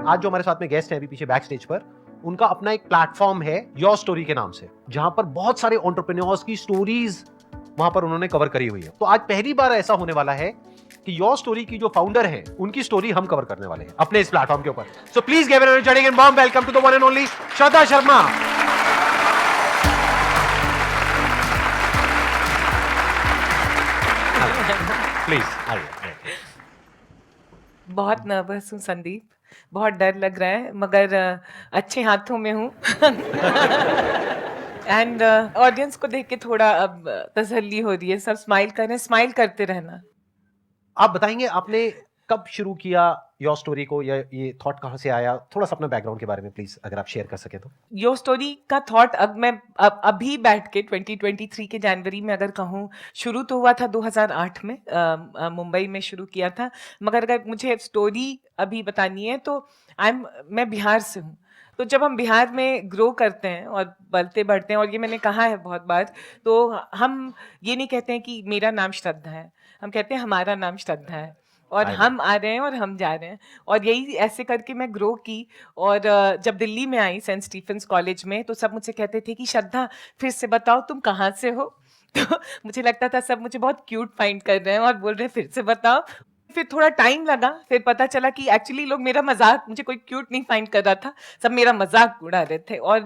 आज जो हमारे साथ में गेस्ट हैं अभी पीछे बैक स्टेज पर, उनका अपना एक प्लेटफॉर्म है योर स्टोरी के नाम से, जहां पर बहुत सारे एंटरप्रेन्योर्स की स्टोरीज वहां पर उन्होंने कवर करी हुई है। तो आज पहली बार ऐसा होने वाला है कि योर स्टोरी की जो फाउंडर है उनकी स्टोरी हम कवर करने वाले हैं अपने इस प्लेटफॉर्म के ऊपर। So please give a energetic and warm welcome to the one and only Shraddha Sharma. Please आइए। बहुत नर्वस हूँ संदीप, बहुत डर लग रहा है, मगर अच्छे हाथों में हूँ। एंड ऑडियंस को देख के थोड़ा अब तसल्ली हो रही है, सब स्माइल कर रहे हैं, स्माइल करते रहना। आप बताएंगे आपने कब शुरू किया योर स्टोरी को, या ये थॉट कहां से आया? थोड़ा सा अपना बैकग्राउंड के बारे में प्लीज अगर आप शेयर कर सके तो। योर स्टोरी का थॉट अब मैं अभी बैठ के 2023 के जनवरी में अगर कहूँ, शुरू तो हुआ था 2008 में, मुंबई में शुरू किया था। मगर अगर मुझे स्टोरी अभी बतानी है तो मैं बिहार से हूँ। तो जब हम बिहार में ग्रो करते हैं और बढ़ते बढ़ते हैं, और ये मैंने कहा है बहुत बार, तो हम ये नहीं कहते हैं कि मेरा नाम श्रद्धा है, हम कहते हैं हमारा नाम श्रद्धा है, और हम आ रहे हैं और हम जा रहे हैं। और यही ऐसे करके मैं ग्रो की। और जब दिल्ली में आई सेंट स्टीफेंस कॉलेज में, तो सब मुझसे कहते थे कि श्रद्धा फिर से बताओ तुम कहाँ से हो। तो मुझे लगता था सब मुझे बहुत क्यूट फाइंड कर रहे हैं और बोल रहे हैं फिर से बताओ। फिर थोड़ा टाइम लगा, फिर पता चला कि एक्चुअली लोग मेरा मजाक, मुझे कोई क्यूट नहीं फाइंड कर रहा था, सब मेरा मजाक उड़ा रहे थे। और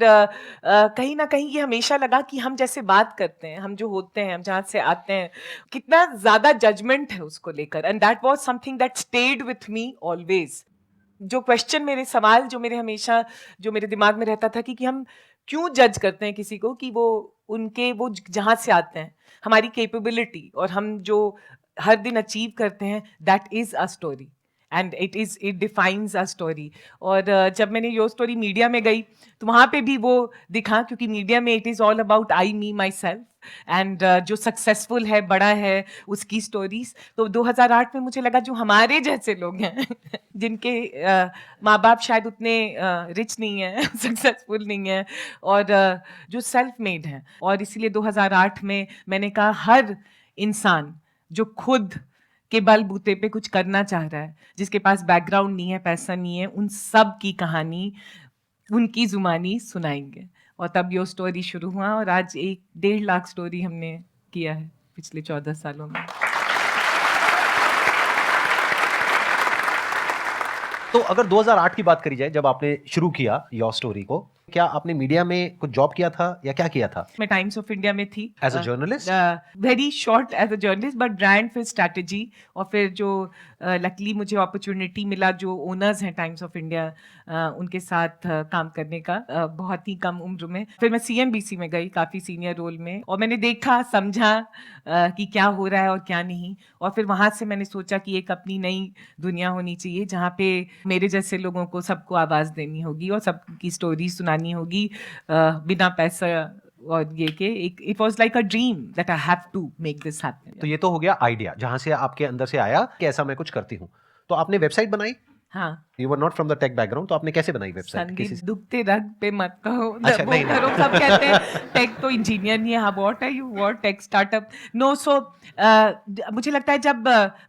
कहीं ना कहीं ये हमेशा लगा कि हम जैसे बात करते हैं, हम जो होते हैं, हम जहाँ से आते हैं, कितना ज्यादा जजमेंट है उसको लेकर। And that was something that stayed with me always. जो क्वेश्चन, मेरे सवाल जो मेरे हमेशा जो मेरे दिमाग में रहता था कि हम क्यों जज करते हैं किसी को, कि वो जहाँ से आते हैं, हमारी कैपेबिलिटी और हम जो हर दिन अचीव करते हैं, that is a story and it defines a story. और जब मैंने योर स्टोरी मीडिया में गई तो वहाँ पे भी वो दिखा, क्योंकि मीडिया में it is all about I me my self, and जो सक्सेसफुल है, बड़ा है, उसकी स्टोरीज। तो 2008 में मुझे लगा जो हमारे जैसे लोग हैं जिनके माँ बाप शायद उतने रिच नहीं हैं, सक्सेसफुल नहीं है, और जो सेल्फ मेड हैं, और इसीलिए 2008 में मैंने कहा हर इंसान जो खुद के बलबूते पे कुछ करना चाह रहा है, जिसके पास बैकग्राउंड नहीं है, पैसा नहीं है, उन सब की कहानी, उनकी जुबानी सुनाएंगे। और तब यो स्टोरी शुरू हुआ, और आज 1.5 लाख स्टोरी हमने किया है पिछले 14 सालों में। तो अगर 2008 की बात करी जाए, जब आपने शुरू किया योर स्टोरी को, क्या आपने मीडिया में कुछ जॉब किया था या क्या किया था? मैं टाइम्स ऑफ इंडिया में थी as a journalist, very short as a journalist, but brand, फिर स्ट्रैटेजी, और फिर जो लकीली मुझे अपॉर्चुनिटी मिला जो ओनर्स हैं टाइम्स ऑफ इंडिया, उनके साथ काम करने का बहुत ही कम उम्र में। फिर मैं CNBC में गई काफ़ी सीनियर रोल में, और मैंने देखा, समझा कि क्या हो रहा है और क्या नहीं। और फिर वहाँ से मैंने सोचा कि एक अपनी नई दुनिया होनी चाहिए, जहाँ पे मेरे जैसे लोगों को सबको आवाज़ देनी होगी और सबकी स्टोरी सुनानी होगी बिना पैसा, और ये कि it was like a dream that I have to make this happen. तो ये तो हो गया आइडिया जहां से आपके अंदर से आया कि ऐसा मैं कुछ करती हूँ। तो आपने वेबसाइट बनाई? हाँ। You were not from the tech background, तो आपने कैसे बनाई वेबसाइट? संदीप, दुखते रग पे मत कहो। अच्छा, वो नहीं, करो, नहीं। सब कहते हैं टेक तो इंजीनियर नहीं है। हाँ, what are you, what tech startup? No. So मुझे लगता है जब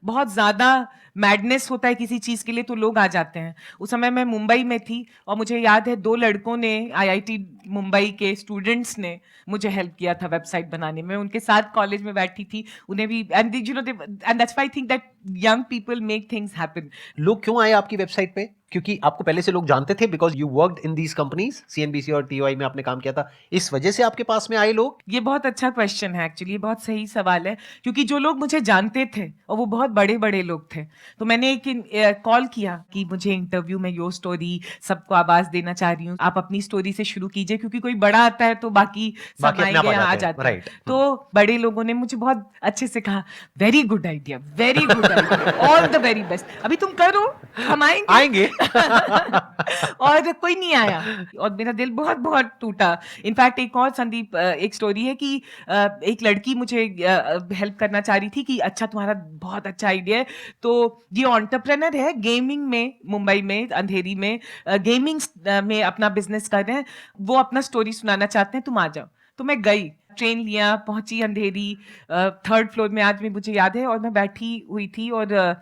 बहुत ज्यादा मैडनेस होता है किसी चीज के लिए तो लोग आ जाते हैं। उस समय मैं मुंबई में थी, और मुझे याद है 2 लड़कों ने, IIT मुंबई के स्टूडेंट्स ने मुझे हेल्प किया था वेबसाइट बनाने में। उनके साथ कॉलेज में बैठी थी, उन्हें भी, and you know, and that's why I think that young people make things happen. लोग क्यों आए आपकी वेबसाइट पे? क्योंकि आपको पहले से लोग जानते थे, because you worked in these companies, CNBC और TOI में आपने काम किया था, इस वजह से आपके पास में आए लोग? ये बहुत अच्छा क्वेश्चन है एक्चुअली, ये बहुत सही सवाल है, क्योंकि जो लोग मुझे जानते थे और वो बहुत बड़े बड़े लोग थे, तो मैंने एक कॉल किया कि मुझे इंटरव्यू में योर स्टोरी, सबको आवाज देना चाह रही हूँ, आप अपनी स्टोरी से शुरू कीजिए, क्योंकि कोई बड़ा आता है तो बाकी सब बाकी अपने आप आएंगे, आ आ जाते हैं, जाते हैं। राइट। तो बड़े लोगों ने मुझे बहुत अच्छे से कहा, very good idea, very good idea, all the very best, अभी तुम करो, हम आएंगे। और कोई नहीं आया, और मेरा दिल बहुत बहुत टूटा। इनफैक्ट एक और संदीप, एक स्टोरी है कि एक लड़की मुझे हेल्प करना चाह रही थी कि अच्छा तुम्हारा बहुत अच्छा आइडिया है, तो ये एंटरप्रेन्योर है, गेमिंग में, मुंबई में अंधेरी में गेमिंग में अपना बिजनेस कर रहे हैं, वो अपना स्टोरी सुनाना चाहते हैं, तुम आ जाओ। तो मैं गई, ट्रेन लिया, पहुंची अंधेरी, 3rd फ्लोर में, आज भी मुझे याद है, और मैं बैठी हुई थी, और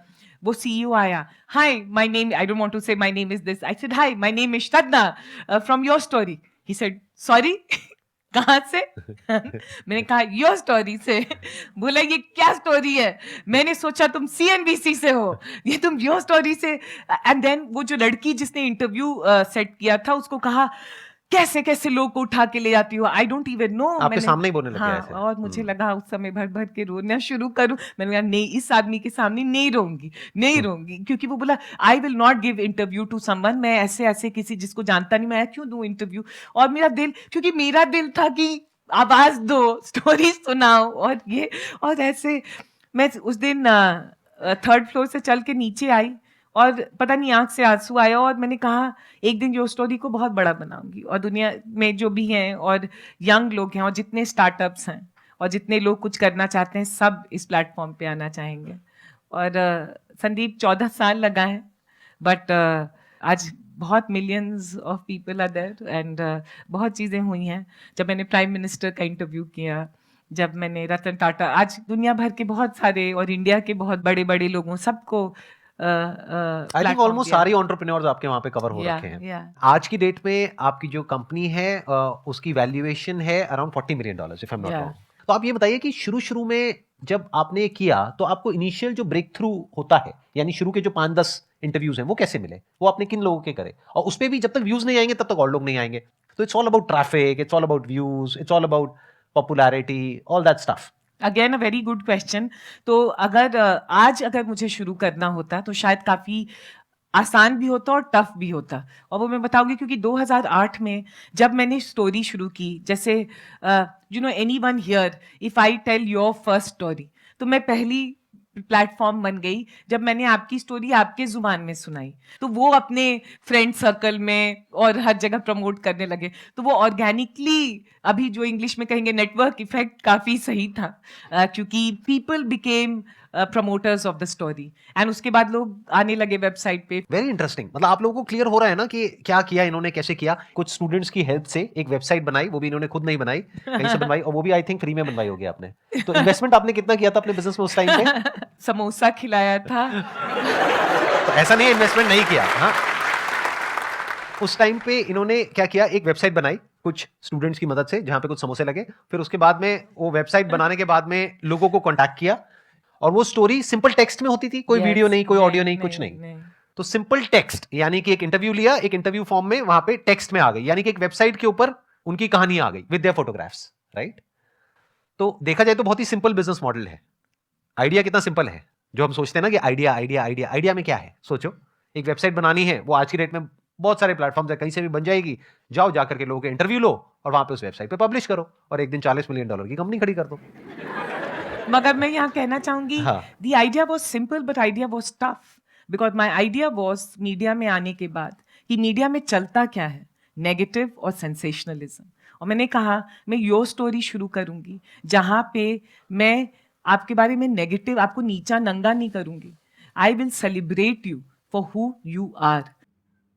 वो सीईओ आया, hi my name, I don't want to say my name is this, I said hi my name is Shraddha from your story, he said sorry कहाँ से? मैंने कहा योर स्टोरी से। बोला ये क्या स्टोरी है? मैंने सोचा तुम सीएनबीसी से हो, ये तुम योर स्टोरी से। एंड देन वो जो लड़की जिसने इंटरव्यू सेट किया था उसको कहा कैसे कैसे लोग को उठा के ले जाती हो, आई डोंट इवन नो। आपके सामने ही बोलने लग गया हाँ, ऐसे। और मुझे लगा उस समय भर भर के रोना शुरू करूं। मैंने कहा नहीं, इस आदमी के सामने नहीं रोऊंगी, क्योंकि वो बोला I will not give interview to someone, मैं ऐसे ऐसे किसी जिसको जानता नहीं मैं क्यों दूं इंटरव्यू। और मेरा दिल, क्योंकि मेरा दिल था कि आवाज दो, स्टोरी सुनाओ, और ये और ऐसे। मैं उस दिन 3rd फ्लोर से चल के नीचे आई और पता नहीं आंख से आंसू आया, और मैंने कहा एक दिन यो स्टोरी को बहुत बड़ा बनाऊंगी, और दुनिया में जो भी हैं और यंग लोग हैं और जितने स्टार्टअप्स हैं और जितने लोग कुछ करना चाहते हैं सब इस प्लेटफॉर्म पे आना चाहेंगे। और संदीप 14 साल लगा है, बट आज बहुत millions of people are there, and बहुत चीज़ें हुई हैं। जब मैंने प्राइम मिनिस्टर का इंटरव्यू किया, जब मैंने रतन टाटा, आज दुनिया भर के बहुत सारे और इंडिया के बहुत बड़े बड़े लोगों सबको आई थिंक ऑलमोस्ट सारे एंटरप्रेन्योर्स आपके वहां पे कवर हो रखे हैं। आज की डेट में आपकी जो कंपनी है उसकी वैल्यूएशन है around $40 million, if I am not wrong. तो आप ये बताइए कि शुरू में जब आपने किया तो आपको इनिशियल जो ब्रेक थ्रू होता है, यानी शुरू के जो 5-10 इंटरव्यूज हैं वो कैसे मिले, वो आपने किन लोगों के करे, और उस पर भी जब तक व्यूज नहीं आएंगे तब तक और लोग नहीं आएंगे। तो it's all about traffic, it's all about views, it's all about popularity, all that stuff. Again a very good question. तो अगर मुझे शुरू करना होता तो शायद काफ़ी आसान भी होता और टफ भी होता, और वो मैं बताऊंगी क्योंकि 2008 में जब मैंने स्टोरी शुरू की, जैसे you know anyone here if I tell your first story, तो मैं पहली प्लेटफॉर्म बन गई जब मैंने आपकी स्टोरी आपके जुबान में सुनाई, तो वो अपने फ्रेंड सर्कल में और हर जगह प्रमोट करने लगे। तो वो ऑर्गेनिकली, अभी जो इंग्लिश में कहेंगे नेटवर्क इफेक्ट, काफ़ी सही था, क्योंकि people became promoters of the story, and उसके बाद लोग आने लगे वेबसाइट पे। Very interesting. मतलब आप लोगों को क्लियर हो रहा है ना कि क्या किया इन्होंने, कैसे किया। कुछ स्टूडेंट्स की हेल्प से एक वेबसाइट बनाई, वो भी इन्होंने खुद नहीं बनाई, कहीं से बनवाई, और वो भी आई थिंक फ्री में बनवाई होगी आपने। तो इन्वेस्टमेंट आपने कितना किया था अपने बिजनेस में उस टाइम पे? समोसा खिलाया था। तो ऐसा नहीं है इन्वेस्टमेंट नहीं किया। हाँ, उस टाइम पे इन्होंने क्या किया, एक वेबसाइट बनाई कुछ स्टूडेंट्स की मदद से, जहां पे कुछ समोसे लगे। फिर उसके बाद में वो वेबसाइट बनाने के बाद में लोगों को कॉन्टैक्ट किया, और वो स्टोरी सिंपल टेक्स्ट में होती थी, कोई वीडियो नहीं, कोई ऑडियो नहीं, कुछ नहीं। तो सिंपल टेक्स्ट, यानी कि एक इंटरव्यू लिया, एक इंटरव्यू फॉर्म में वहां पे टेक्स्ट में आ गई, यानी कि एक वेबसाइट के ऊपर उनकी कहानी आ गई विद देयर फोटोग्राफ्स, राइट। तो देखा जाए तो बहुत ही सिंपल बिजनेस मॉडल है। आइडिया कितना सिंपल है, जो हम सोचते हैं ना कि आइडिया आइडिया आइडिया, आइडिया में क्या है। सोचो, एक वेबसाइट बनानी है, वो आज की डेट में बहुत सारे प्लेटफॉर्म्स है, कहीं से भी बन जाएगी। जाओ, जाकर के लोगों के इंटरव्यू लो और वहां पे उस वेबसाइट पे पब्लिश करो, और एक दिन $40 मिलियन की कंपनी खड़ी कर दो। मगर मैं यहाँ कहना चाहूंगी, the idea was simple but idea was tough, because my idea was media में आने के बाद कि मीडिया में चलता क्या है, नेगेटिव और सेंसेशनलिज्म। और मैंने कहा मैं योर स्टोरी शुरू करूंगी जहाँ पे मैं आपके बारे में नेगेटिव, आपको नीचा नंगा नहीं करूंगी। I will celebrate you for who you are.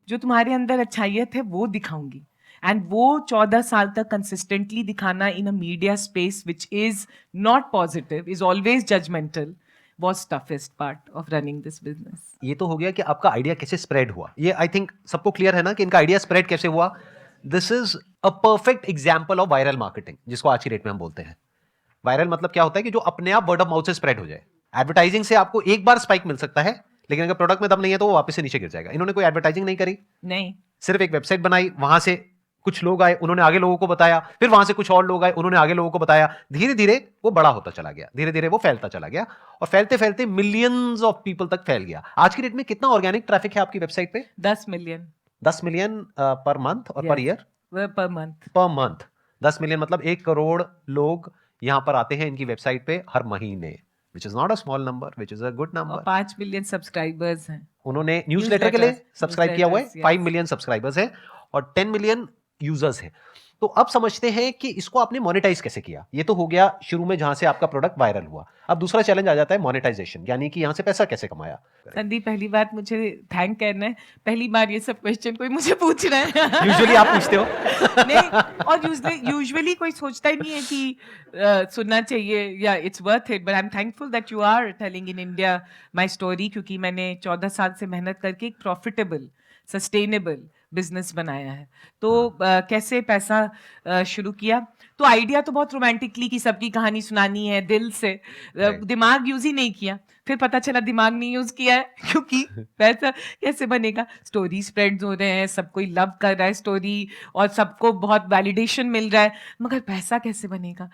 जो तुम्हारे अंदर अच्छाइयत है वो दिखाऊंगी, एंड वो 14 साल तक कंसिस्टेंटली दिखाना in a media space which is not positive, is always judgmental, was toughest part of running this business. ये तो हो गया कि आपका आइडिया कैसे स्प्रेड हुआ। ये आई थिंक सबको क्लियर है ना कि इनका आइडिया स्प्रेड कैसे हुआ। This is a perfect example of viral marketing, जिसको आज की डेट में हम बोलते हैं। वायरल मतलब क्या होता है कि जो अपने आप वर्ड ऑफ माउथ से स्प्रेड हो जाए। एडवर्टाइजिंग से आपको एक बार स्पाइक मिल सकता है, लेकिन अगर प्रोडक्ट में दम नहीं है तो वो वापस से नीचे गिर जाएगा। इन्होंने कोई एडवर्टाइजिंग नहीं करी, नहीं, सिर्फ एक वेबसाइट बनाई, वहां से कुछ लोग आए, उन्होंने आगे लोगों को बताया, फिर वहां से कुछ और लोग आए, उन्होंने आगे लोगों को बताया। धीरे धीरे वो बड़ा होता चला गया, धीरे धीरे वो फैलता चला गया, और फैलते फैलते मिलियंस ऑफ पीपल तक फैल गया। आज की डेट में कितना ऑर्गेनिक ट्रैफिक है आपकी वेबसाइट पे? 10 मिलियन। 10 मिलियन पर मंथ और per year? Per month. Per month 10 million मतलब 1 करोड़ लोग यहाँ पर आते हैं इनकी वेबसाइट पे हर महीने, which is not a small number, which is a good number. और 5 मिलियन सब्सक्राइबर्स हैं। उन्होंने न्यूज़लेटर के लिए सब्सक्राइब किया हुआ है, 5 मिलियन सब्सक्राइबर्स हैं और 10 मिलियन यूजर्स हैं। तो अब समझते हैं कि इसको आपने मोनेटाइज कैसे किया। ये तो हो गया शुरू में जहां से आपका प्रोडक्ट वायरल हुआ। अब दूसरा चैलेंज आ जाता है मोनेटाइजेशन, यानी कि यहां से पैसा कैसे कमाया। संदीप, पहली बात मुझे थैंक करना है, पहली बार ये सब क्वेश्चन कोई मुझे पूछ रहा है। यूजुअली आप पूछते हो। नहीं, और यूजुअली कोई सोचता ही नहीं है कि सुनना चाहिए या it's worth it, but I am thankful that you are telling in India my story, क्योंकि मैंने 14 साल से मेहनत करके एक प्रॉफिटेबल सस्टेनेबल बिजनेस बनाया है। तो कैसे पैसा शुरू किया, तो आइडिया तो बहुत रोमांटिकली कि सबकी कहानी सुनानी है दिल से, दिमाग यूज ही नहीं किया। फिर पता चला दिमाग नहीं यूज किया है, क्योंकि पैसा कैसे बनेगा। स्टोरी स्प्रेड हो रहे हैं, सब कोई लव कर रहा है स्टोरी, और सबको बहुत वैलिडेशन मिल रहा है, मगर पैसा कैसे बनेगा,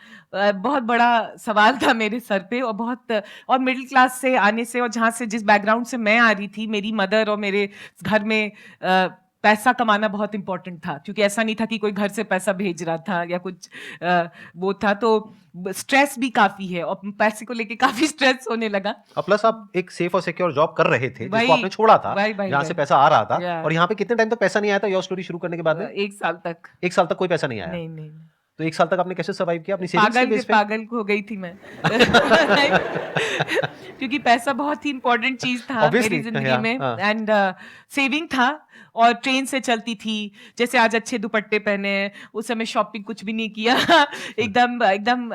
बहुत बड़ा सवाल था मेरे सर पे। और मिडिल क्लास से आने से, और जहाँ से जिस बैकग्राउंड से मैं आ रही थी, मेरी मदर और मेरे घर में पैसा कमाना बहुत इंपॉर्टेंट था, क्योंकि ऐसा नहीं था कि कोई घर से पैसा भेज रहा था या कुछ वो था। तो स्ट्रेस भी काफी है, और पैसे को लेके काफी स्ट्रेस होने लगा। प्लस आप एक सेफ और सिक्योर जॉब कर रहे थे, जिसको आपने छोड़ा था, जहाँ से पैसा आ रहा था, और यहाँ पे कितने टाइम तक पैसा नहीं आया था योर स्टोरी शुरू करने के बाद में? 1 साल तक। 1 साल तक कोई पैसा नहीं आया? नहीं। तो 1 साल तक आपने कैसे सर्वाइव किया अपनी सेविंग्स के बेस पे? पागल हो गई थी मैं। क्योंकि पैसा बहुत ही इंपॉर्टेंट चीज था मेरी जिंदगी में, एंड सेविंग था, और ट्रेन से चलती थी। जैसे आज अच्छे दुपट्टे पहने, उस समय शॉपिंग कुछ भी नहीं किया। एकदम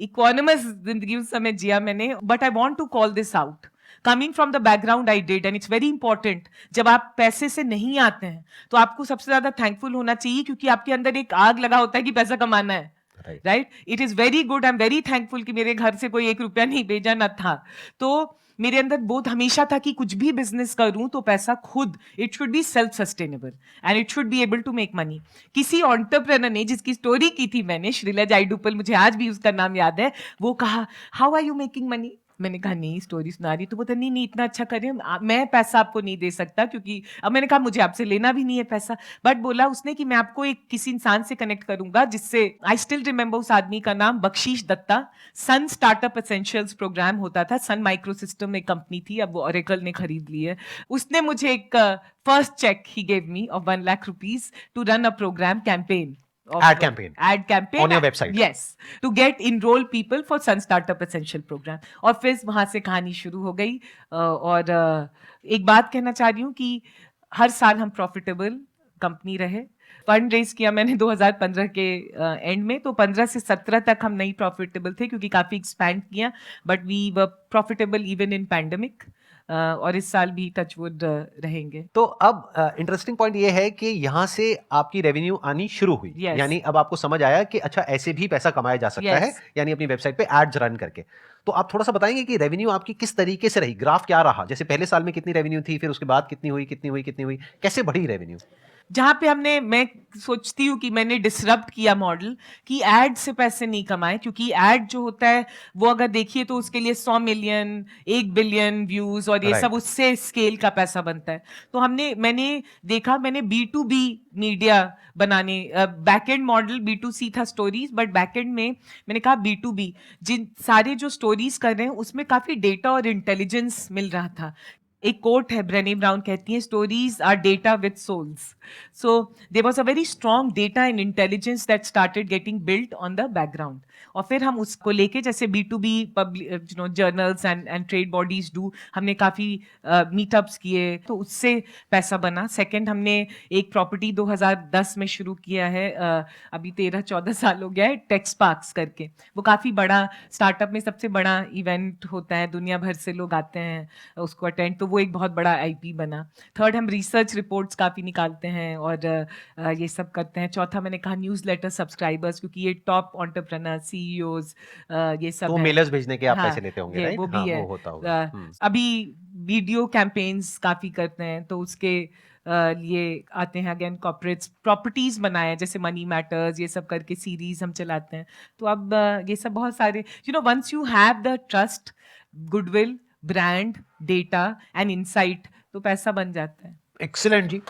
इकोनॉमस जिंदगी उस समय जिया मैंने। But I want to call this out, coming from the background I did, and it's very important. जब आप पैसे से नहीं आते हैं तो आपको सबसे ज्यादा थैंकफुल होना चाहिए, क्योंकि आपके अंदर एक आग लगा होता है कि पैसा कमाना है, right. It is very good, I am very thankful कि मेरे घर से कोई 1 रुपया नहीं भेजा न था। तो मेरे अंदर बोध हमेशा था कि कुछ भी बिजनेस करूं तो पैसा खुद, it should be self sustainable and it should be able to make money. किसी एंटरप्रेन्योर ने, जिसकी स्टोरी की थी मैंने, श्रीलज आइडुपल, मुझे आज भी उसका नाम याद है, वो कहा how are you making money. मैंने कहा नहीं, स्टोरी सुना रही। तो बोलते नहीं इतना अच्छा कर रहे हैं, मैं पैसा आपको नहीं दे सकता, क्योंकि अब मैंने कहा मुझे आपसे लेना भी नहीं है पैसा। बट बोला उसने कि मैं आपको एक किसी इंसान से कनेक्ट करूंगा, जिससे, आई स्टिल रिमेंबर उस आदमी का नाम, बख्शीश दत्ता। सन स्टार्टअप एसेंशियल्स प्रोग्राम होता था, सन माइक्रोसिस्टम एक कंपनी थी, अब वो ऑरेकल ने खरीद ली है। उसने मुझे एक फर्स्ट चेक ही gave me of 1 lakh rupees to run a programme campaign. Ad campaign on your website. Yes, to get enroll people for Sun Startup Essential Program. और फिर वहां से कहानी शुरू हो गई। और एक बात कहना चाह रही हूँ कि हर साल हम प्रॉफिटेबल कंपनी रहे। फंड रेज किया मैंने 2015 के एंड में, तो 15 से 17 तक हम नहीं प्रॉफिटेबल थे, क्योंकि काफी एक्सपैंड किया, but we were profitable even in pandemic. और इस साल भी टचवुड रहेंगे। तो अब इंटरेस्टिंग पॉइंट ये है कि यहाँ से आपकी रेवेन्यू आनी शुरू हुई। Yes. यानी अब आपको समझ आया कि अच्छा ऐसे भी पैसा कमाया जा सकता है, यानी अपनी वेबसाइट पे एड्स रन करके। तो आप थोड़ा सा बताएंगे कि रेवेन्यू आपकी किस तरीके से रही, ग्राफ क्या रहा, जैसे पहले साल में कितनी रेवेन्यू थी, फिर उसके बाद कितनी हुई, कैसे बढ़ी रेवेन्यू? जहां पे मैं सोचती हूँ कि मैंने डिसरप्ट किया मॉडल, कि एड से पैसे नहीं कमाए, क्योंकि एड जो होता है वो अगर देखिए तो उसके लिए 100 मिलियन 1 बिलियन व्यूज और ये सब उससे स्केल का पैसा बनता है। तो मैंने देखा, मैंने B2B मीडिया बनाने, बैकएंड मॉडल B2C था स्टोरीज, बट बैकएंड में मैंने कहा B2B, जिन सारे जो स्टोरीज कर रहे हैं उसमें काफी डेटा और इंटेलिजेंस मिल रहा था। एक कोट है, ब्रेने ब्राउन कहती है, stories are data with souls. So there was a very strong data and intelligence that started getting built on the background. और फिर हम उसको लेके, जैसे B2B journals and trade bodies do, हमने काफी मीटअप्स किए, तो उससे पैसा बना। सेकंड, हमने एक प्रॉपर्टी 2010 में शुरू किया है, अभी 13-14 साल हो गया है, टेक्सपार्क्स करके। वो काफी बड़ा, स्टार्टअप में सबसे बड़ा इवेंट होता है, दुनिया भर से लोग आते हैं उसको अटेंड, तो वो एक बहुत बड़ा IP बना। थर्ड, हम रिसर्च रिपोर्ट्स काफी निकालते हैं और ये सब करते हैं। चौथा, मैंने कहा न्यूज़लेटर सब्सक्राइबर्स, क्योंकि ये टॉप एंटरप्रेन्योर CEOs ये सब तो मेलर्स भेजने के आप पैसे लेते होंगे, राइट? वो भी है। वो होता होगा। अभी वीडियो कैंपेन्स काफी करते हैं, तो उसके लिए आते हैं अगेन कॉर्पोरेट्स, प्रॉपर्टीज बनाए जैसे मनी मैटर्स, ये सब करके सीरीज हम चलाते हैं। तो अब ये सब बहुत सारे, once you have the trust, goodwill, brand, data and insight, तो पैसा बन जाता है। एक्सीलेंट जी।